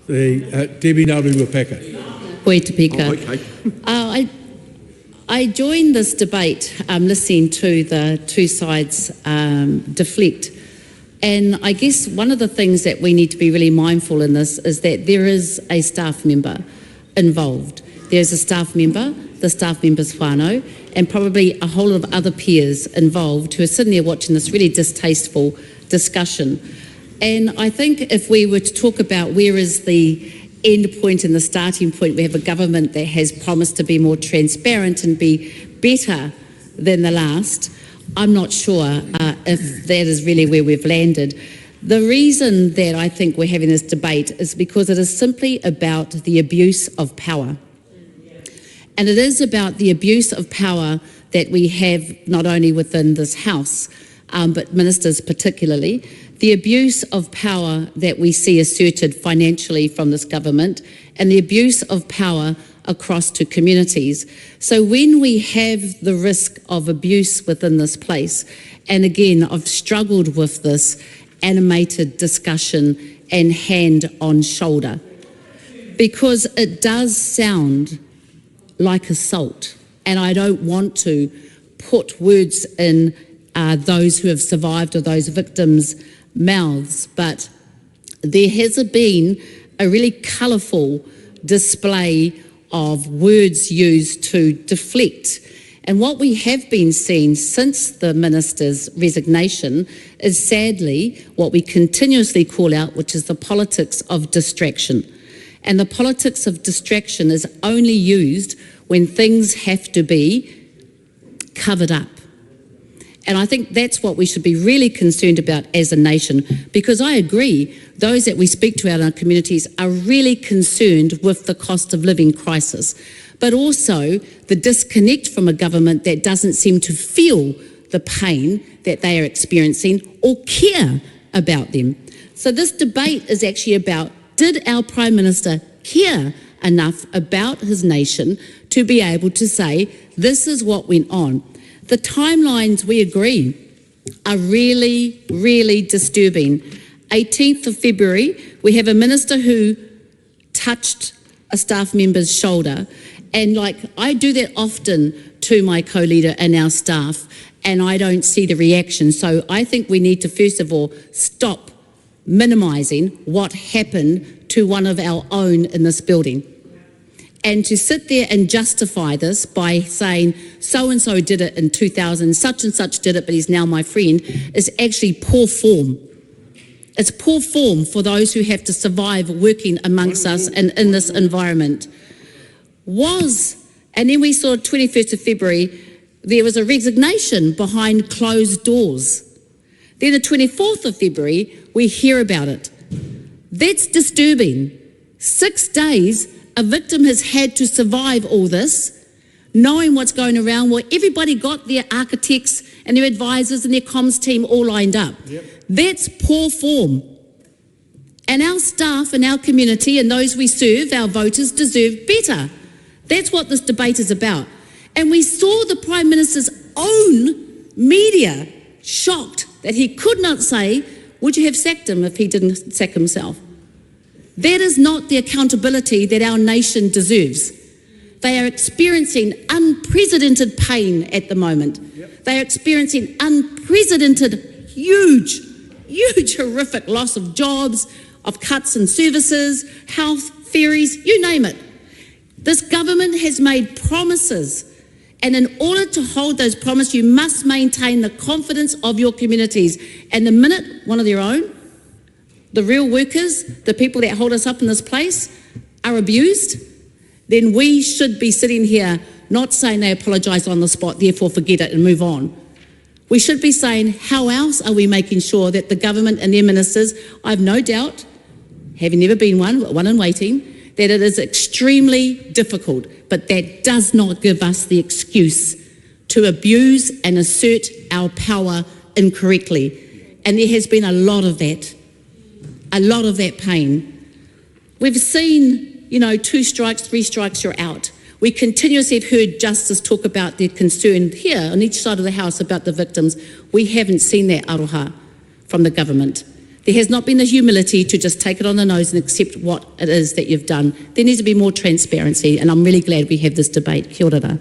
Debbie Ngarewa Peka. Koe te pika. Oh, okay. I joined this debate listening to the two sides deflect. And I guess one of the things that we need to be really mindful in this is that there is a staff member involved. There's a staff member, the staff member's whānau, and probably a whole lot of other peers involved who are sitting there watching this really distasteful discussion. And I think if we were to talk about where is the end point and the starting point, we have a government that has promised to be more transparent and be better than the last. I'm not sure if that is really where we've landed. The reason that I think we're having this debate is because it is simply about the abuse of power. And it is about the abuse of power that we have not only within this House, but ministers particularly, the abuse of power that we see asserted financially from this government, and the abuse of power across to communities. So when we have the risk of abuse within this place, and again, I've struggled with this animated discussion and hand on shoulder, because it does sound like assault, and I don't want to put words in those who have survived or those victims' mouths, but there has been a really colourful display of words used to deflect. And what we have been seeing since the minister's resignation is sadly what we continuously call out, which is the politics of distraction. And the politics of distraction is only used when things have to be covered up. And I think that's what we should be really concerned about as a nation, because I agree, those that we speak to out in our communities are really concerned with the cost of living crisis, but also the disconnect from a government that doesn't seem to feel the pain that they are experiencing or care about them. So this debate is actually about, did our Prime Minister care enough about his nation to be able to say, this is what went on? The timelines, we agree, are really, really disturbing. 18th of February, we have a minister who touched a staff member's shoulder, and I do that often to my co-leader and our staff, and I don't see the reaction. So I think we need to first of all stop minimising what happened to one of our own in this building. And to sit there and justify this by saying so-and-so did it in 2000, such and such did it, but he's now my friend, is actually poor form. It's poor form for those who have to survive working amongst us and in this environment. And then we saw 21st of February, there was a resignation behind closed doors. Then the 24th of February, we hear about it. That's disturbing. 6 days, a victim has had to survive all this, knowing what's going around, where everybody got their architects and their advisors and their comms team all lined up. Yep. That's poor form. And our staff and our community and those we serve, our voters, deserve better. That's what this debate is about. And we saw the Prime Minister's own media shocked that he could not say, would you have sacked him if he didn't sack himself? That is not the accountability that our nation deserves. They are experiencing unprecedented pain at the moment. Yep. They are experiencing unprecedented, huge, horrific loss of jobs, of cuts in services, health, ferries, you name it. This government has made promises, and in order to hold those promises, you must maintain the confidence of your communities. And the minute one of their own, the real workers, the people that hold us up in this place, are abused, then we should be sitting here not saying they apologise on the spot, therefore forget it and move on. We should be saying, how else are we making sure that the government and their ministers, I've no doubt, having never been one, but one in waiting, that it is extremely difficult, but that does not give us the excuse to abuse and assert our power incorrectly. And there has been a lot of that pain. We've seen, 2 strikes, 3 strikes, you're out. We continuously have heard Justice talk about their concern here on each side of the House about the victims. We haven't seen that aroha from the government. There has not been the humility to just take it on the nose and accept what it is that you've done. There needs to be more transparency, and I'm really glad we have this debate. Kia ora.